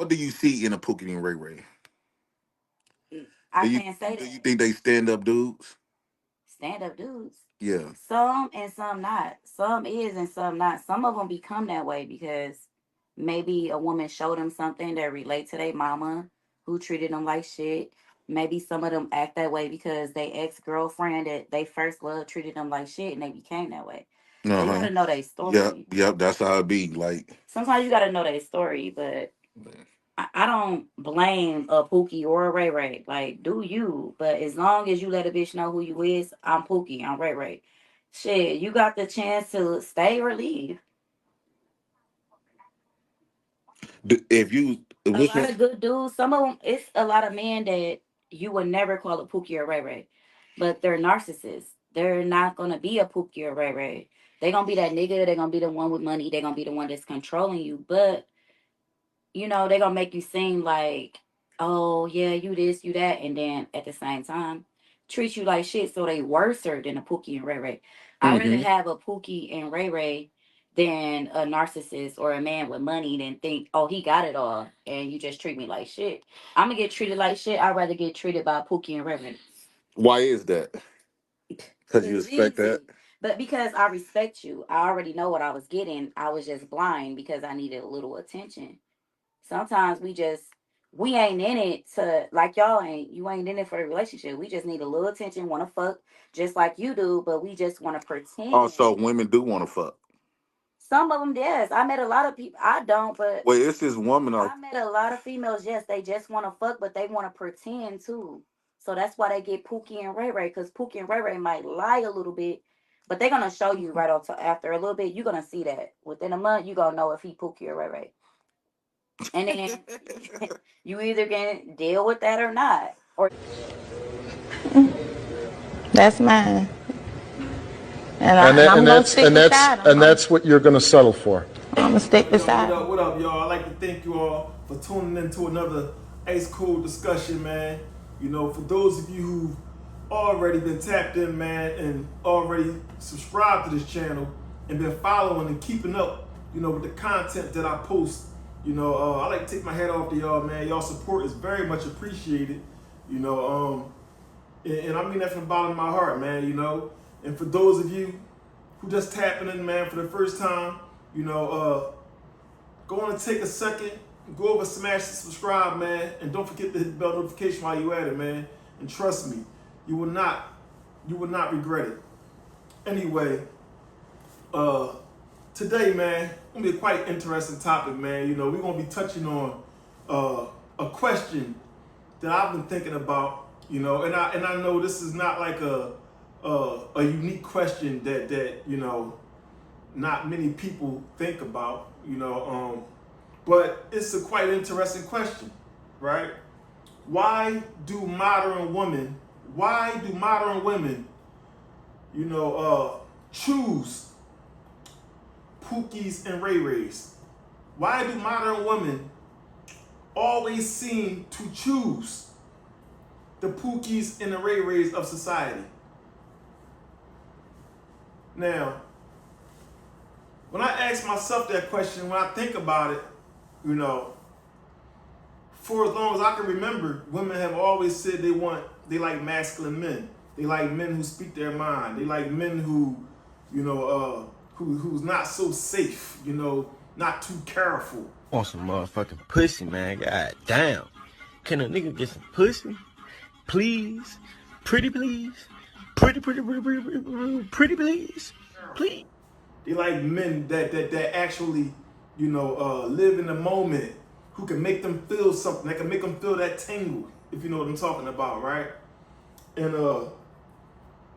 What do you see in a Pookie and Rayray? I Do you can't say do you that. think they stand up dudes? Stand up dudes. Yeah. Some and some not. Some is and some not. Some of them become that way because maybe a woman showed them something that relate to their mama who treated them like shit. Maybe some of them act that way because they ex girlfriend that they first love treated them like shit and they became that way. So Uh you huh. gotta know their Yep. story. Yep. That's how it be. Like, Sometimes you gotta know their story, but I don't blame a Pookie or a Ray Ray. Like, do you? But as long as you let a bitch know who you is, I'm Pookie, I'm Ray Ray. Shit, you got the chance to stay or leave. if you A which lot one? of good dudes. Some of them, it's a lot of men that you would never call a Pookie or Ray Ray, but they're narcissists. They're not gonna be a Pookie or Ray Ray. They're gonna be that nigga. They're gonna be the one with money. They're gonna be the one that's controlling you. But they're gonna make you seem like, oh yeah, you this, you that, and then at the same time treat you like shit. So they worser than a Pookie and Ray Ray. I'd rather Mm-hmm. have a Pookie and Ray Ray than a narcissist or a man with money than think, oh, he got it all and you just treat me like shit. I'm gonna get treated like shit. I'd rather get treated by Pookie and Ray Ray. Why is that? Because you It's expect that. easy. But because I respect you, I already know what I was getting. I was just blind because I needed a little attention. Sometimes we ain't in it to like y'all ain't. You ain't in it for the relationship. We just need a little attention, want to fuck just like you do, but we just want to pretend. Also, women do want to fuck. Some of them, yes. I met a lot of people. I don't, but Well, it's this woman out. I met a lot of females. Yes, they just want to fuck, but they want to pretend too. So that's why they get Pookie and Ray Ray, because Pookie and Ray Ray might lie a little bit, but they're gonna show you right on to after a little bit. You're gonna see that within a month. You gonna know if he Pookie or Ray Ray. And then you either can deal with that or not. Or That's mine. And And that, I'm and going to that's stick and that's beside him. and that's what you're going to settle for. I'm going to stick Yo, beside him. what up, y'all? I'd like to thank you all for tuning into another Ace Cool discussion, man. For those of you who've already been tapped in, man, and already subscribed to this channel and been following and keeping up, with the content that I post, I like to take my hat off to y'all, man. Y'all support is very much appreciated, and I mean that from the bottom of my heart, man. And for those of you who just tapping in, man, for the first time, you know, go on and take a second, go over, smash the subscribe, man, and don't forget to hit the bell notification while you at it, man. And trust me, you will not regret it. Anyway, today, man, gonna be a quite interesting topic, man. We're gonna be touching on a question that I've been thinking about, and I know this is not like a unique question that not many people think about, but it's a quite interesting question, right? Why do modern women, choose Pookies and Rayrays? Why do modern women always seem to choose the Pookies and the Rayrays of society? Now, when I ask myself that question, when I think about it, you know, for as long as I can remember, women have always said they like masculine men. They like men who speak their mind. They like men who, who's not so safe, not too careful. Want some motherfucking pussy, man. God damn. Can a nigga get some pussy? Please? Pretty please? Pretty please? Please? They like men that actually, live in the moment, who can make them feel something, that can make them feel that tingle, if you know what I'm talking about, right? And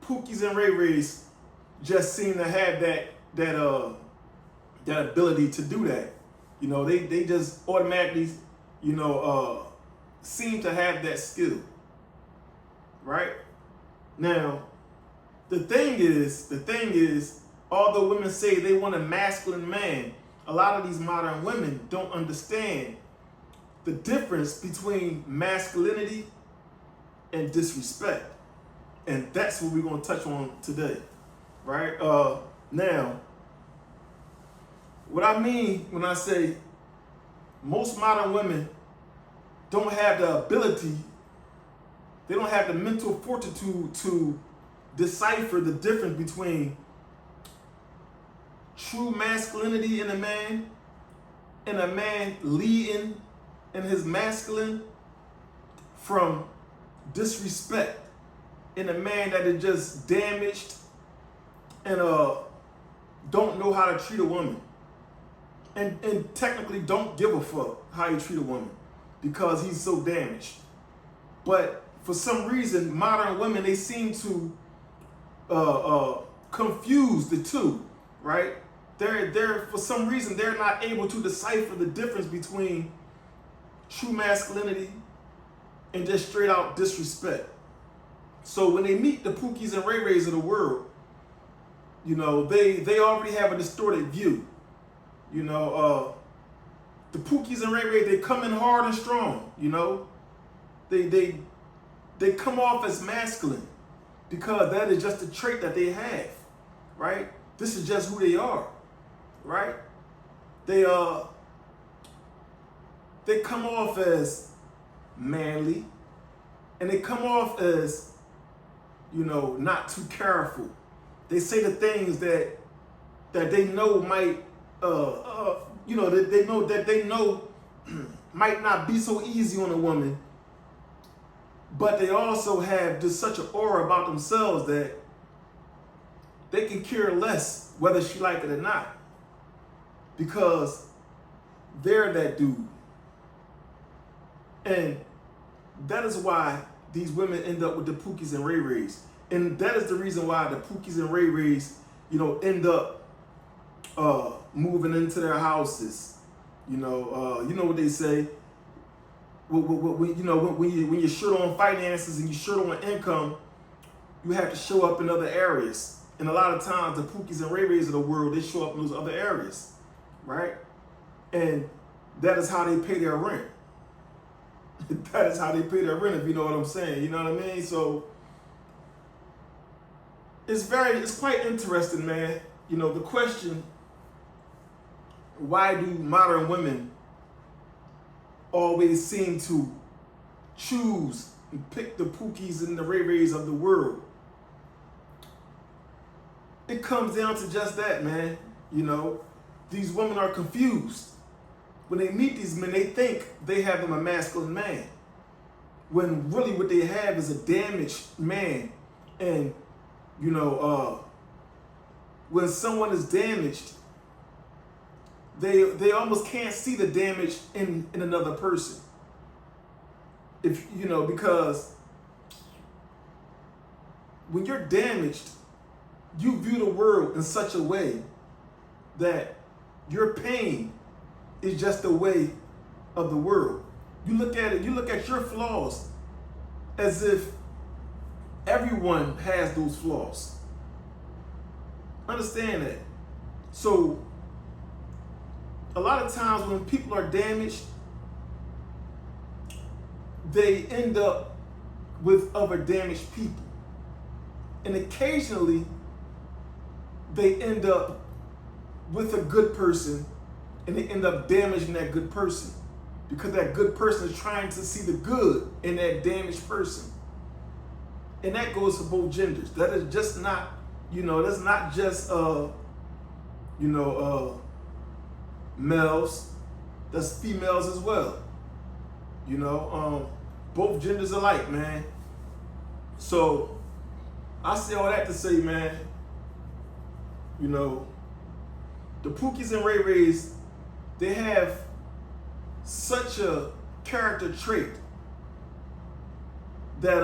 Pookies and Rayrays just seem to have that ability to do that. They just automatically, seem to have that skill, right? Now, the thing is, although women say they want a masculine man, a lot of these modern women don't understand the difference between masculinity and disrespect. And that's what we're going to touch on today, right? Now, what I mean when I say most modern women don't have the ability, they don't have the mental fortitude to decipher the difference between true masculinity in a man and a man leading in his masculine from disrespect in a man that is just damaged and don't know how to treat a woman and technically don't give a fuck how you treat a woman because he's so damaged. But for some reason, modern women, they seem to confuse the two, right? They're for some reason they're not able to decipher the difference between true masculinity and just straight out disrespect. So when they meet the Pookies and Rayrays of the world, you know, they already have a distorted view. You know, the Pookies and Rayray, they come in hard and strong, you know. They come off as masculine because that is just a trait that they have, right? This is just who they are, right? They come off as manly, and they come off as, you know, not too careful. They say the things that they know might, you know, that they know might not be so easy on a woman, but they also have just such an aura about themselves that they can care less whether she like it or not, because they're that dude. And that is why these women end up with the Pookies and Rayrays. And that is the reason why the Pookies and Rayrays, you know, end up moving into their houses. You know what they say. You know, when you're short on finances and you're short on income, you have to show up in other areas. And a lot of times, the Pookies and Rayrays of the world, they show up in those other areas, right? And that is how they pay their rent. That is how they pay their rent, if you know what I'm saying. You know what I mean? So it's quite interesting, man. You know, the question, why do modern women always seem to choose and pick the Pookies and the Rayrays of the world? It comes down to just that, man. You know, these women are confused. When they meet these men, they think they have them a masculine man, when really what they have is a damaged man. And, you know, when someone is damaged, they almost can't see the damage in another person. If you know, because when you're damaged, you view the world in such a way that your pain is just the way of the world. You look at it, you look at your flaws as if everyone has those flaws. Understand that. So a lot of times when people are damaged, they end up with other damaged people. And occasionally they end up with a good person, and they end up damaging that good person because that good person is trying to see the good in that damaged person. And that goes for both genders. That is just not, you know, that's not just, males. That's females as well. You know, both genders alike, man. So I say all that to say, man, you know, the Pookies and Rayrays, they have such a character trait that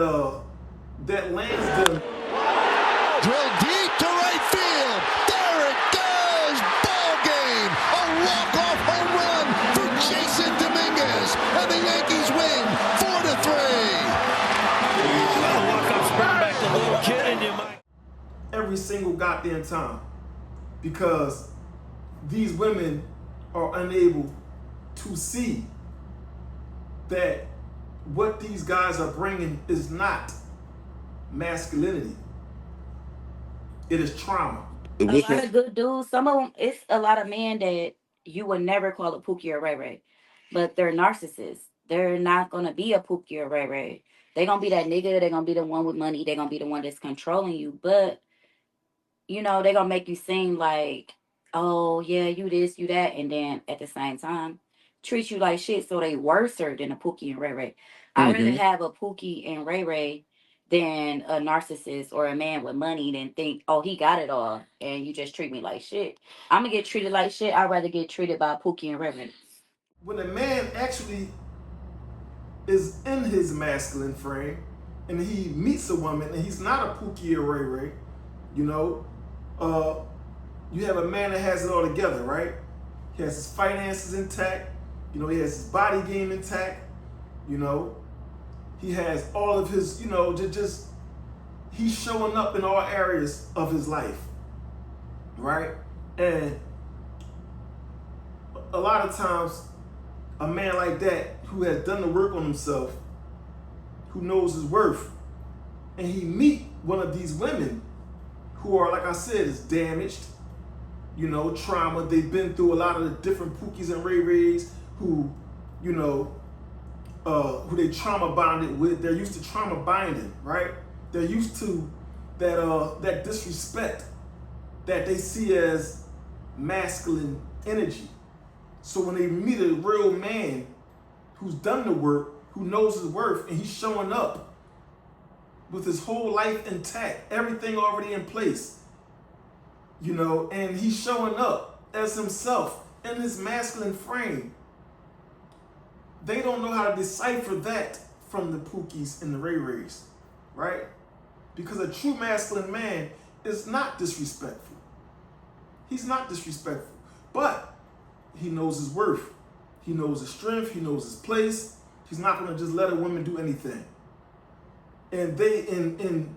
that lands them. Drill deep to right field. There it goes. Ball game. A walk-off home run for Jason Dominguez, and the Yankees win 4-3. Walk-off spring back to little kid in your Every single goddamn time, because these women are unable to see that what these guys are bringing is not masculinity. It is trauma. A lot of good dudes. Some of them, it's a lot of men that you would never call a Pookie or Rayray. but they're narcissists. They're not gonna be a Pookie or Rayray. They're gonna be that nigga. They're gonna be the one with money. They're gonna be the one that's controlling you. But they're gonna make you seem like, oh yeah, you this, you that, and then at the same time treat you like shit. So they worser than a Pookie and Rayray. I'd rather Mm-hmm. have a Pookie and Rayray than a narcissist or a man with money than think, oh, he got it all and you just treat me like shit. I'm gonna get treated like shit. I'd rather get treated by a Pookie and Rayray. When a man actually is in his masculine frame and he meets a woman and he's not a Pookie or Rayray, you know, you have a man that has it all together, right? He has his finances intact, he has his body game intact, he has all of his, just he's showing up in all areas of his life, right? And a lot of times, a man like that who has done the work on himself, who knows his worth, and he meet one of these women who are, like I said, is damaged, trauma. They've been through a lot of the different Pookies and Rayrays who they trauma bonded with. They're used to trauma binding, right? They're used to that disrespect that they see as masculine energy. So when they meet a real man who's done the work, who knows his worth, and he's showing up with his whole life intact, everything already in place, and he's showing up as himself in his masculine frame, they don't know how to decipher that from the Pookies and the Rayrays, right? Because a true masculine man is not disrespectful. He's not disrespectful, but he knows his worth. He knows his strength. He knows his place. He's not going to just let a woman do anything. And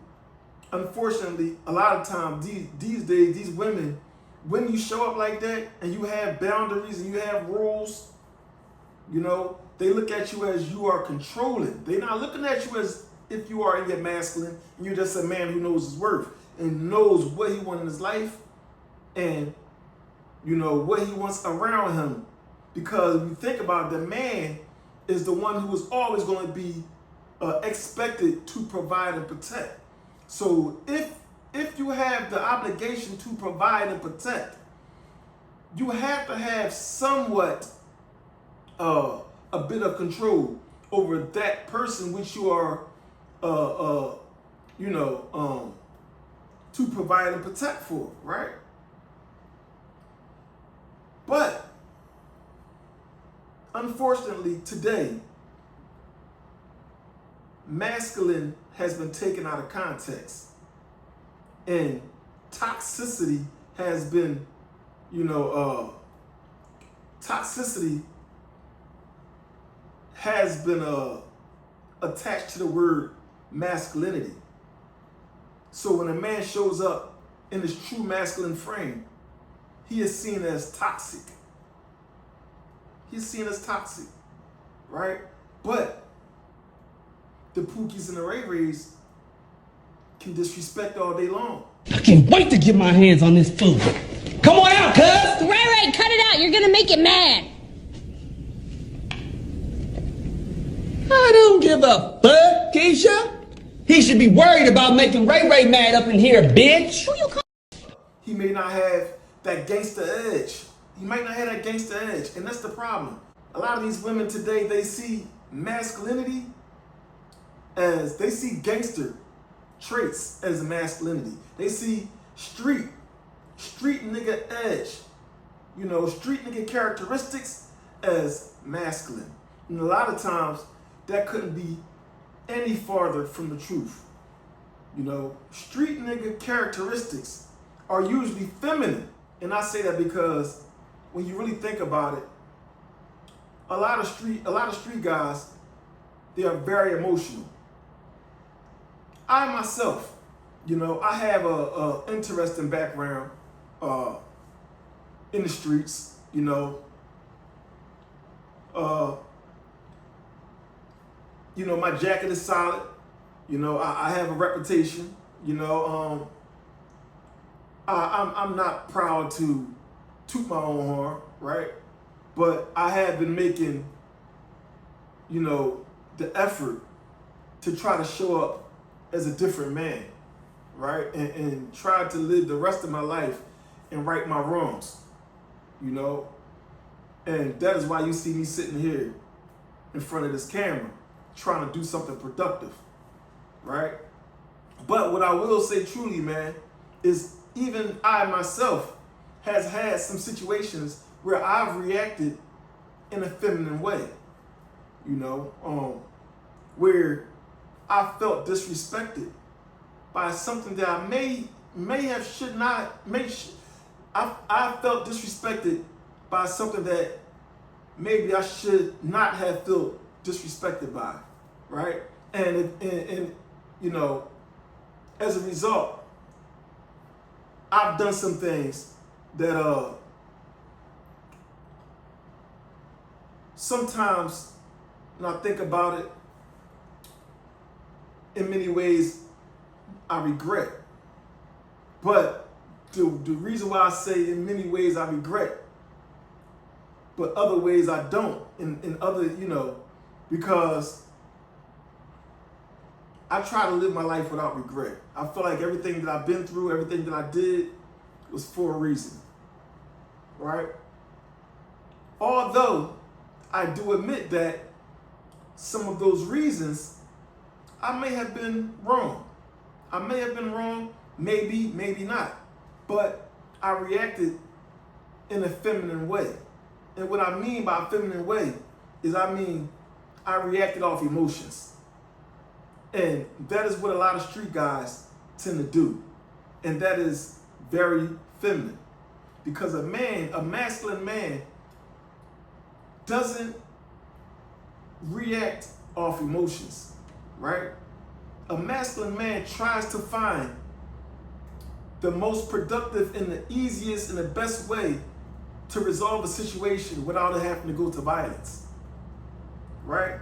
unfortunately, a lot of times these days, these women, when you show up like that and you have boundaries and you have rules, they look at you as you are controlling. They're not looking at you as if you are in your masculine and you're just a man who knows his worth and knows what he wants in his life and what he wants around him. Because if you think about it, the man is the one who is always going to be expected to provide and protect. So if you have the obligation to provide and protect, you have to have somewhat a bit of control over that person which you are to provide and protect for, right? But unfortunately today, masculine has been taken out of context and toxicity has been, attached to the word masculinity. So when a man shows up in his true masculine frame, he is seen as toxic. He's seen as toxic, right? But the Pookies and the Rayrays can disrespect all day long. I can't wait to get my hands on this food. Come on out, cuz! Rayray, cut it out. You're gonna make it mad. I don't give a fuck, Keisha. He should be worried about making Rayray mad up in here, bitch. Who you call? He may not have that gangster edge. He might not have that gangster edge, and that's the problem. A lot of these women today, they see masculinity as, they see gangster traits as masculinity. They see street nigga edge, street nigga characteristics as masculine. And a lot of times, that couldn't be any farther from the truth. Street nigga characteristics are usually feminine. And I say that because when you really think about it, a lot of street guys, they are very emotional. I myself, I have a interesting background in the streets, my jacket is solid. I have a reputation. I'm not proud to toot my own horn, right? But I have been making you know, the effort to try to show up as a different man, right? And try to live the rest of my life and right my wrongs, you know? And that is why you see me sitting here in front of this camera trying to do something productive, right? But what I will say truly, man, is even I myself has had some situations where I've reacted in a feminine way, you know, where I felt disrespected by something that I I felt disrespected by something that maybe I should not have felt disrespected by, right? And you know, as a result, I've done some things that sometimes when I think about it, in many ways I regret. But the reason why I say in many ways I regret, but other ways I don't, in other, you know, because I try to live my life without regret. I feel like everything that I've been through, everything that I did was for a reason, right? Although I do admit that some of those reasons, I may have been wrong. I may have been wrong, maybe, maybe not. But I reacted in a feminine way. And what I mean by feminine way is I reacted off emotions. And that is what a lot of street guys tend to do. And that is very feminine. Because a masculine man, doesn't react off emotions, right? A masculine man tries to find the most productive and the easiest and the best way to resolve a situation without it having to go to violence, right?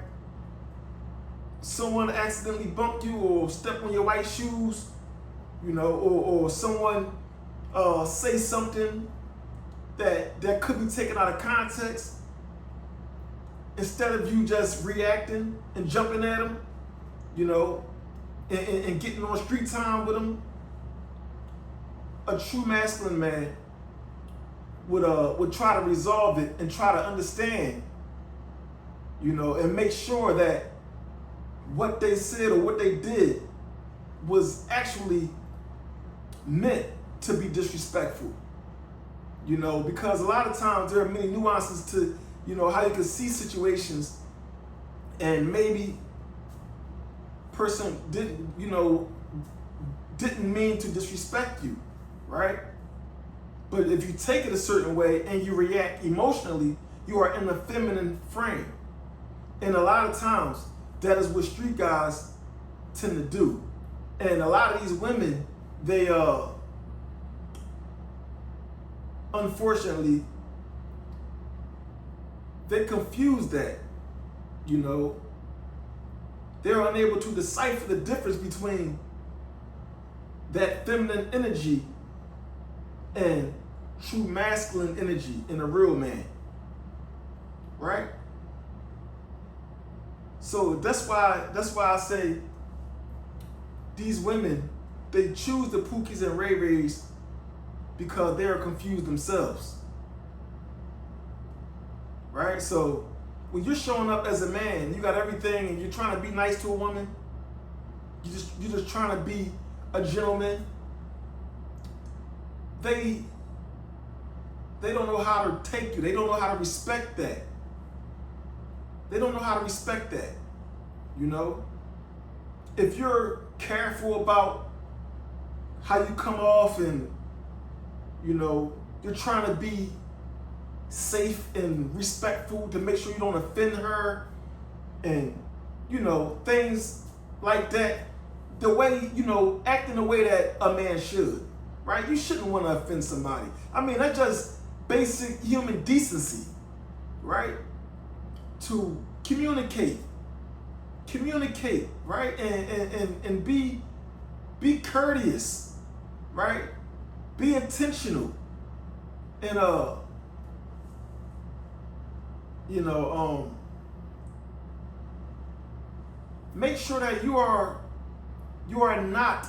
Someone accidentally bumped you or step on your white shoes, you know, or someone say something that could be taken out of context. Instead of you just reacting and jumping at them, you know, and getting on street time with them, a true masculine man would try to resolve it and try to understand, you know, and make sure that what they said or what they did was actually meant to be disrespectful, you know, because a lot of times there are many nuances to, you know, how you can see situations and maybe person didn't mean to disrespect you, right? But if you take it a certain way and you react emotionally, you are in a feminine frame. And a lot of times, that is what street guys tend to do. And a lot of these women, they, unfortunately, they confuse that, you know. They're unable to decipher the difference between that feminine energy and true masculine energy in a real man, right? So that's why I say these women, they choose the Pookies and Rayrays because they are confused themselves, right? So when you're showing up as a man, you got everything, and you're trying to be nice to a woman, you're just trying to be a gentleman. They don't know how to take you. They don't know how to respect that. They don't know how to respect that, you know? If you're careful about how you come off and, you know, you're trying to be safe and respectful to make sure you don't offend her and, you know, things like that, the way, you know, act in the way that a man should, right? You shouldn't want to offend somebody. I mean, that's just basic human decency, right? To communicate, right? And be courteous, right? Be intentional. And you know, make sure that you are not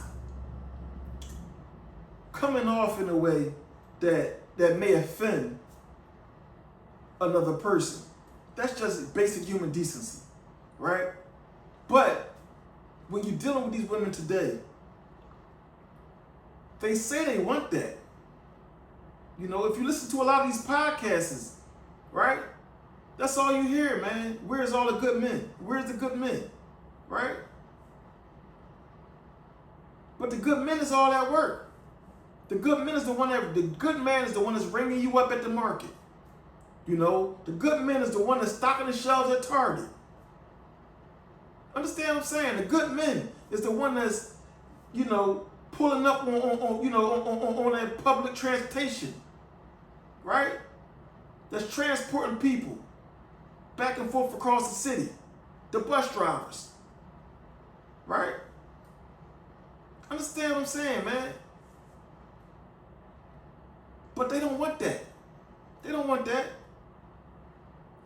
coming off in a way that may offend another person. That's just basic human decency, right? But when you're dealing with these women today, they say they want that. You know, if you listen to a lot of these podcasts, right? That's all you hear, man. Where's all the good men? Where's the good men? Right? But the good men is all that work. The good man is the good man is the one that's ringing you up at the market. You know, the good man is the one that's stocking the shelves at Target. Understand what I'm saying? The good man is the one that's, you know, pulling up on that public transportation, right? That's transporting people back and forth across the city. The bus drivers, right? Understand what I'm saying, man? But they don't want that. They don't want that.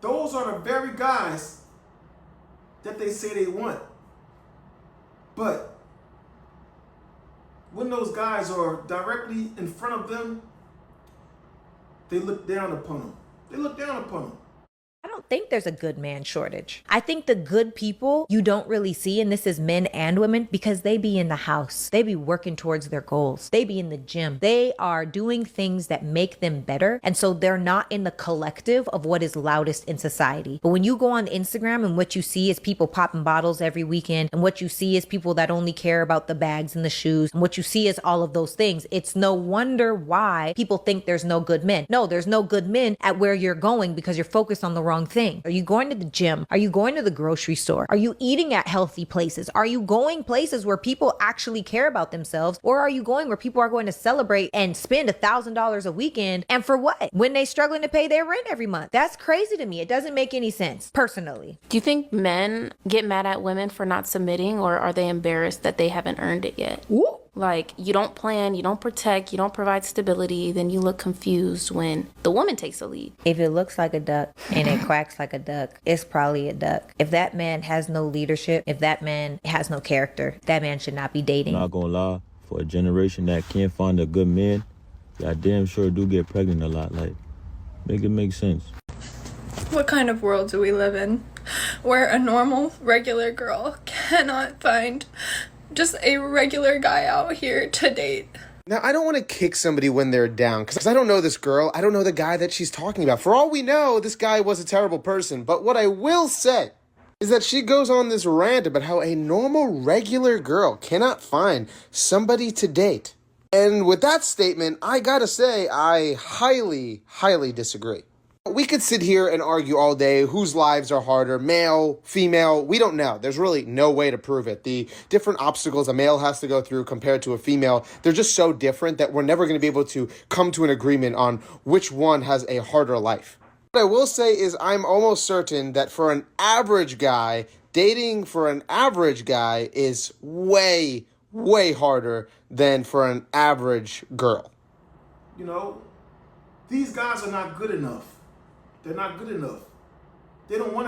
Those are the very guys that they say they want. But when those guys are directly in front of them, they look down upon them. They look down upon them. I don't think there's a good man shortage. I think the good people you don't really see, and this is men and women, because they be in the house. They be working towards their goals. They be in the gym. They are doing things that make them better. And so they're not in the collective of what is loudest in society. But when you go on Instagram and what you see is people popping bottles every weekend, and what you see is people that only care about the bags and the shoes, and what you see is all of those things, it's no wonder why people think there's no good men. No, there's no good men at where you're going because you're focused on the wrong thing. Are you going to the gym? Are you going to the grocery store? Are you eating at healthy places? Are you going places where people actually care about themselves? Or are you going where people are going to celebrate and spend $1,000 a weekend? And for what? When they struggling to pay their rent every month. That's crazy to me. It doesn't make any sense, personally. Do you think men get mad at women for not submitting, or are they embarrassed that they haven't earned it yet? Ooh. Like, you don't plan, you don't protect, you don't provide stability, then you look confused when the woman takes the lead. If it looks like a duck and it quacks like a duck, it's probably a duck. If that man has no leadership, if that man has no character, that man should not be dating. Not gonna lie, for a generation that can't find a good man, I damn sure do get pregnant a lot. Like, make it make sense. What kind of world do we live in where a normal, regular girl cannot find just a regular guy out here to date? Now, I don't want to kick somebody when they're down, because I don't know this girl. I don't know the guy that she's talking about. For all we know, this guy was a terrible person. But what I will say is that she goes on this rant about how a normal, regular girl cannot find somebody to date. And with that statement, I gotta say, I highly, highly disagree. We could sit here and argue all day whose lives are harder, male, female, we don't know. There's really no way to prove it. The different obstacles a male has to go through compared to a female, they're just so different that we're never going to be able to come to an agreement on which one has a harder life. What I will say is I'm almost certain that for an average guy, dating for an average guy is way, way harder than for an average girl. You know, these guys are not good enough. They're not good enough. They don't want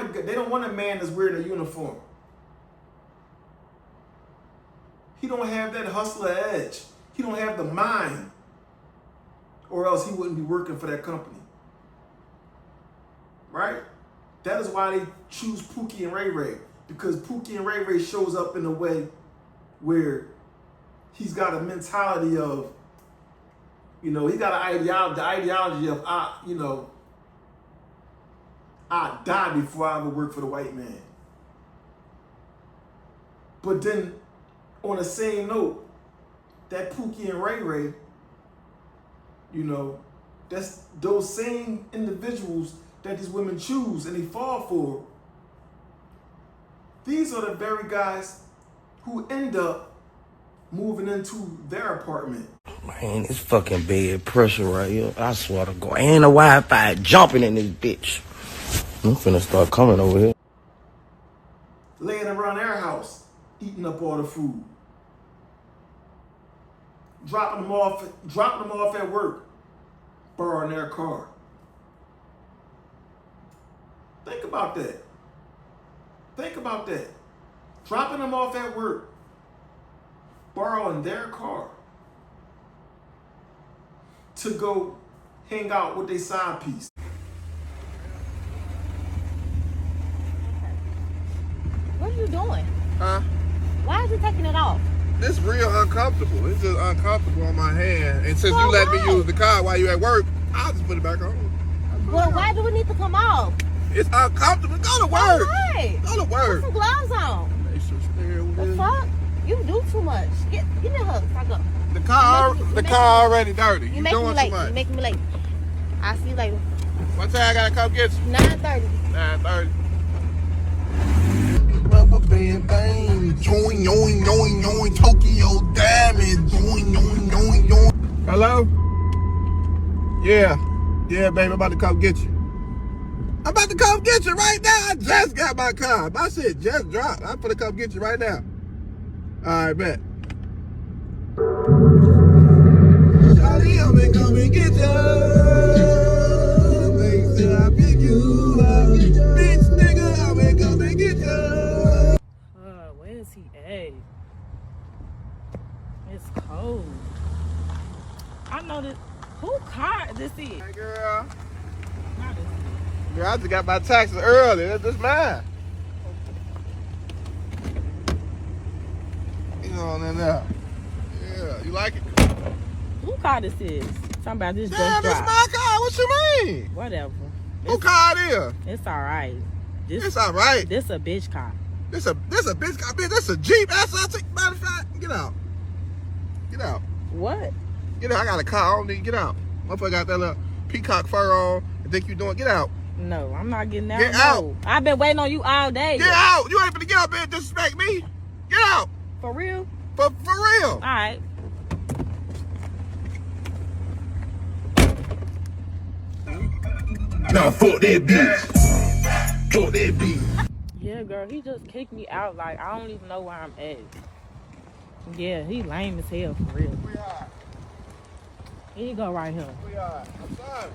a man that's wearing a uniform. He don't have that hustler edge. He don't have the mind, or else he wouldn't be working for that company. Right? That is why they choose POOKIE and Rayray, because POOKIE and Rayray shows up in a way where he's got a mentality of, you know, he got the ideology of, I'd die before I ever work for the white man. But then, on the same note, that POOKIE and Rayray, you know, that's those same individuals that these women choose and they fall for. These are the very guys who end up moving into their apartment. Man, it's fucking bad pressure right here. I swear to God. Ain't no Wi-Fi jumping in this bitch. I'm finna start coming over here. Laying around their house, eating up all the food. Dropping them off at work, borrowing their car. Think about that. Think about that. dropping them off at work, borrowing their car to go hang out with their side piece. What are you doing? Huh? Why is you taking it off? This real uncomfortable. It's just uncomfortable on my hand. And since you let me use the car while you at work, I'll just put it back on. Well, why do we need to come off? It's uncomfortable. Go to work. Right. Go to work. Put some gloves on. The fuck? You do too much. Give me a hug. I go. The car already dirty. You making me doing late. too much. You making me late. I'll see you later. What time I gotta come get you? 9:30. 9:30. Rubber band bang. Join, yoin, yoin, yoin. Tokyo diamond. Join, yoin, yoin, yoin. Hello? Yeah. Yeah, baby, I'm about to come get you. I'm about to come get you right now. I just got my car. My shit just dropped. I'm gonna come get you right now. All right, bet. Shawty, I'm gonna come and get you. Make sure I pick you up. Bitch, nigga, I'm gonna come and get you. Where is he at? It's cold. I know this. Who car this is? Hey, girl. Girl, I just got my taxes early. That's mine. You know, in there. Yeah, you like it? Who car this is? Talking about this Damn, just this dropped. my car. What you mean? Whatever. Who car it is? It's all right. It's all right. This a bitch car. This a bitch car. Bitch, this a Jeep. Matter of fact, get out. Get out. What? Get out. I got a car. I don't need to get out. Motherfucker got that little peacock fur on. I think you doing. Get out. No, I'm not getting out. Get out. I've been waiting on you all day. Get out. You ain't finna get up here and disrespect me. Get out. For real? For real. All right. Now fuck that bitch. Fuck that bitch. Yeah, girl, he just kicked me out. Like, I don't even know where I'm at. Yeah, he lame as hell, for real. Here you go right here. I'm sorry.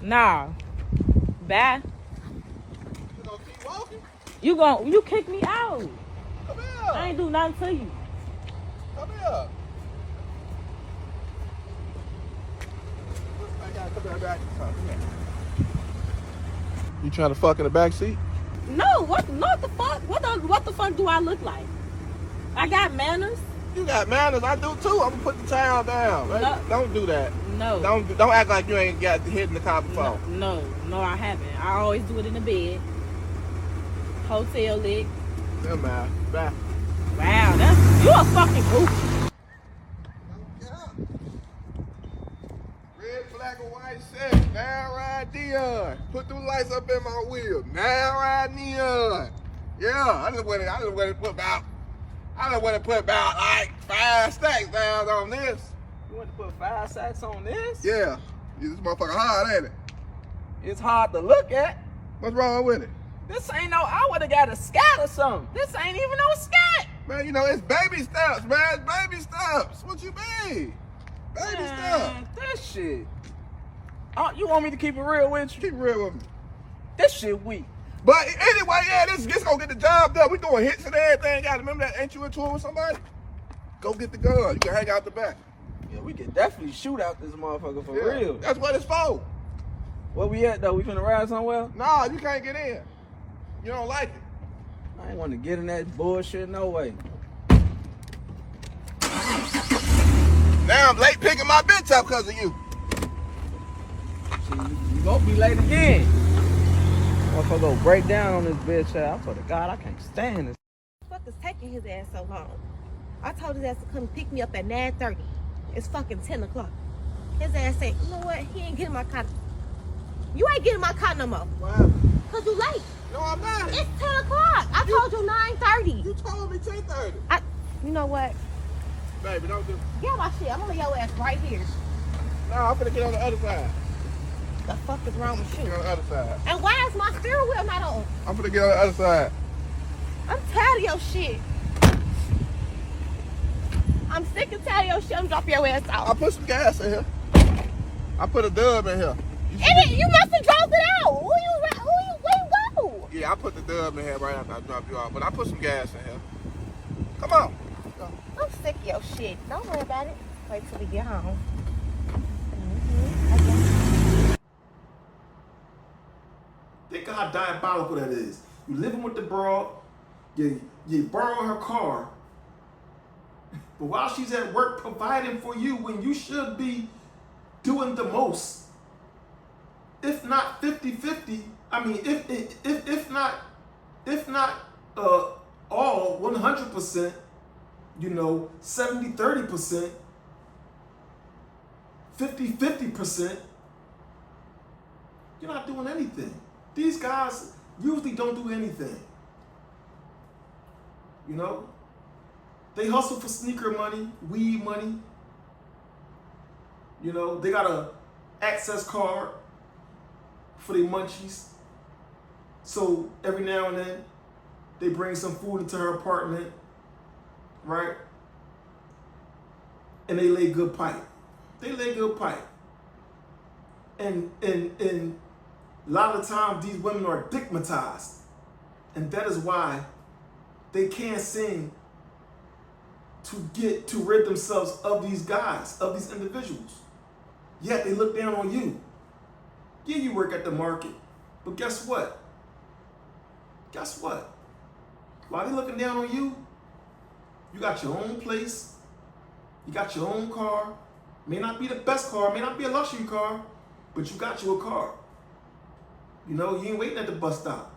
Nah. Bye. You gonna keep walking? You kick me out. Come here. I ain't do nothing to you. Come here. I gotta come back. Come here. You trying to fuck in the back seat? No, what the fuck? What the fuck do I look like? I got manners. You got manners, I do too. I'm gonna put the towel down. No. Don't do that. No. Don't act like you ain't got hit in the car before. No, I haven't. I always do it in the bed. Hotel lick. Yeah, man. Bye. Wow, you a fucking goof. Red, black, and white set. Now ride neon. Put them lights up in my wheel. Now ride neon. Yeah, I just went to put about like 5 stacks down on this. You want to put 5 stacks on this? Yeah. This motherfucker hard, ain't it? It's hard to look at. What's wrong with it? This ain't no, I would have got a scat or something. This ain't even no scat. Man, you know, it's baby steps, man. It's baby steps. What you mean? Baby steps. This shit. Oh, you want me to keep it real with you? Keep it real with me. This shit weak. But anyway, yeah, this gonna get the job done. We doing hits and everything. Gotta remember that. Ain't you in tour with somebody? Go get the gun. You can hang out the back. Yeah, we can definitely shoot out this motherfucker for real. That's what it's for. Where we at though? We finna ride somewhere? Nah, you can't get in. You don't like it. I ain't want to get in that bullshit, no way. Now I'm late picking my bitch up because of you. See, you gonna be late again. Motherfucker go break down on this bitch. I swear to God, I can't stand this. What the fuck is taking his ass so long? I told his ass to come pick me up at 9:30. It's fucking 10 o'clock. His ass said, you know what? He ain't getting my car. You ain't getting my car no more. Wow. Cause you late. No, I'm not. It's 10 o'clock. I told you 9:30. You told me 10:30. You know what? Baby, don't do. Get my shit. I'm gonna your ass right here. No, I'm gonna get on the other side. The fuck is wrong with you? Get on the other side. And why is my steering wheel not on? I'm gonna get on the other side. I'm tired of your shit. I'm sick and tired of your shit. I'm dropping your ass out. I put some gas in here. I put a dub in here. You must have dropped it out. Where you go? Yeah, I put the dub in here right after I drop you off, but I put some gas in here. Come on. I'm sick of your shit. Don't worry about it. Wait till we get home. Think of how diabolical that is. You living with the broad, you borrow her car, but while she's at work providing for you when you should be doing the most, if not 50-50, I mean, if not all 100%, you know, 70-30%, 50-50%, you're not doing anything. These guys usually don't do anything. You know? They hustle for sneaker money, weed money. You know, they got a access card for their munchies. So every now and then, they bring some food into her apartment, right? And they lay good pipe. They lay good pipe. And a lot of times these women are stigmatized. And that is why they can't seem to rid themselves of these guys, of these individuals. Yet they look down on you. Yeah, you work at the market, but guess what? Guess what? While they're looking down on you, you got your own place, you got your own car. May not be the best car, may not be a luxury car, but you got you a car. You know, you ain't waiting at the bus stop,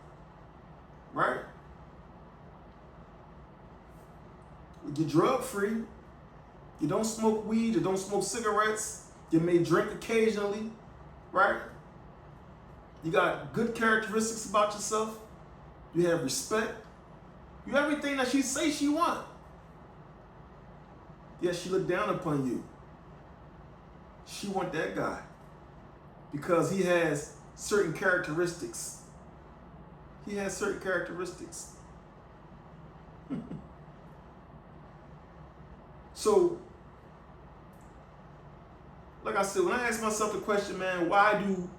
right? You're drug free. You don't smoke weed, you don't smoke cigarettes. You may drink occasionally, right? You got good characteristics about yourself. You have respect. You have everything that she say she want. Yet she look down upon you. She want that guy because he has certain characteristics. He has certain characteristics. So, like I said, when I ask myself the question, man, why do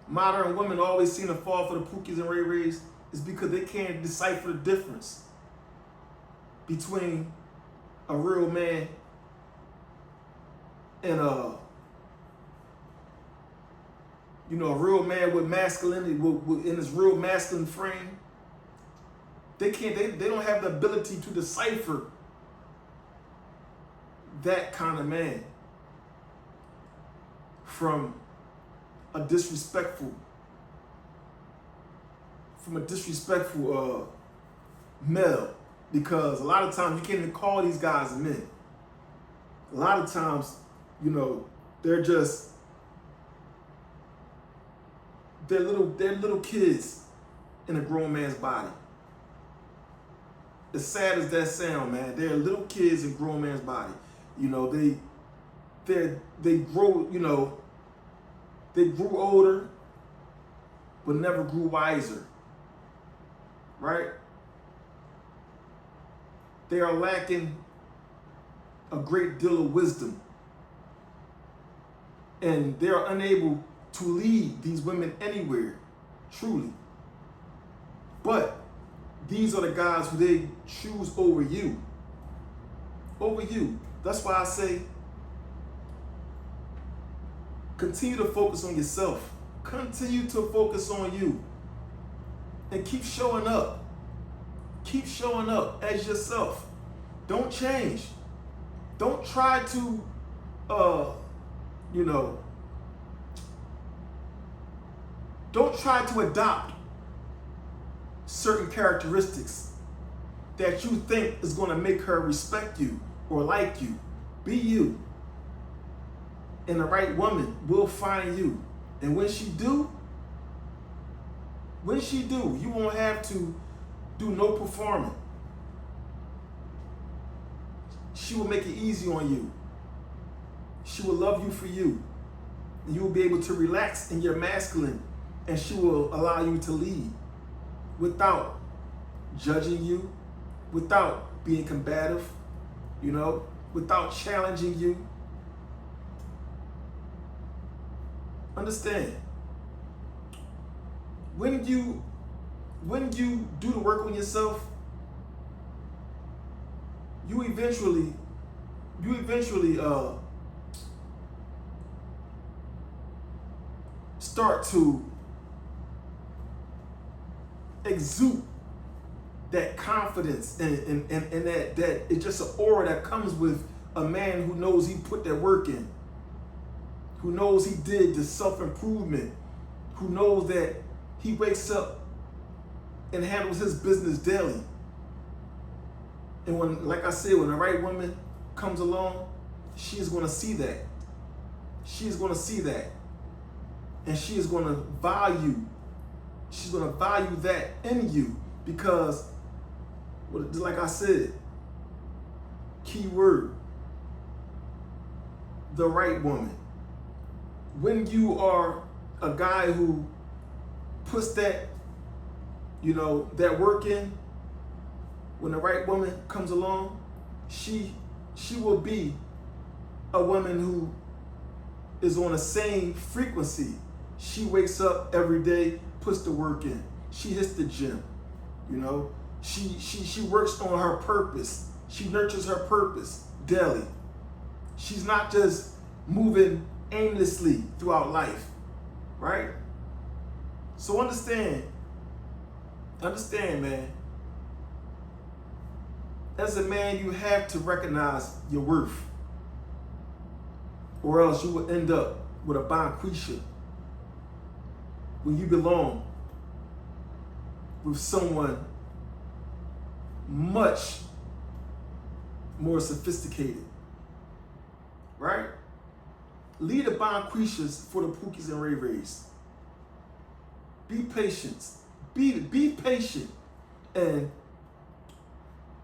modern women always seem to fall for the Pookies and Rayrays? It's because they can't decipher the difference between a real man and a real man with masculinity, in his real masculine frame. They don't have the ability to decipher that kind of man from a disrespectful male, because a lot of times you can't even call these guys men. A lot of times, you know, they're little kids in a grown man's body. As sad as that sound, man, they're little kids in grown man's body. You know, they grow, you know, they grew older, but never grew wiser, right? They are lacking a great deal of wisdom, and they are unable to lead these women anywhere, truly. But these are the guys who they choose over you. Over you. That's why I say, continue to focus on yourself. Continue to focus on you. And keep showing up. Keep showing up as yourself. Don't change. Don't try to, don't try to adopt certain characteristics that you think is going to make her respect you or like you. Be you. And the right woman will find you. And when she do, you won't have to do no performing. She will make it easy on you. She will love you for you. And you will be able to relax in your masculine, and she will allow you to lead without judging you, without being combative, you know, without challenging you. Understand, when you do the work on yourself, you eventually start to exude that confidence and that it's just an aura that comes with a man who knows he put that work in, who knows he did the self-improvement, who knows that he wakes up and handles his business daily. And when, like I said, when the right woman comes along, she is going to see that. She is going to see that. And she is going to value, she's going to value that in you because, like I said, key word, the right woman. When you are a guy who puts that, you know, that work in, when the right woman comes along, she will be a woman who is on the same frequency. She wakes up every day, puts the work in. She hits the gym, you know. She works on her purpose. She nurtures her purpose daily. She's not just moving aimlessly throughout life, right? So understand, man. As a man, you have to recognize your worth, or else you will end up with a bonquisha when you belong with someone much more sophisticated, right? Lead the bonquishas for the Pookies and Rayrays. Be patient. Be patient, and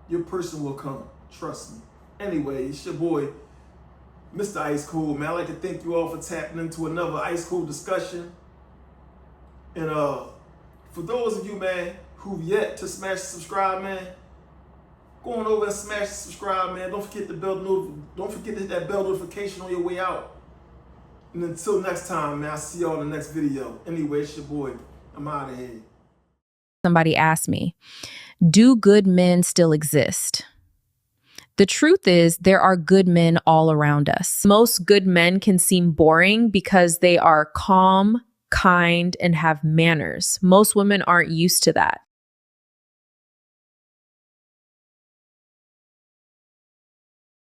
your person will come. Trust me. Anyway, it's your boy, Mr. Ice Cold, man. I'd like to thank you all for tapping into another Ice Cold discussion. And for those of you, man, who've yet to smash the subscribe, man, go on over and smash the subscribe, man. Don't forget don't forget to hit that bell notification on your way out. And until next time, man, I'll see y'all in the next video. Anyway, it's your boy. I'm out of here. Somebody asked me, do good men still exist? The truth is, there are good men all around us. Most good men can seem boring because they are calm, kind, and have manners. Most women aren't used to that.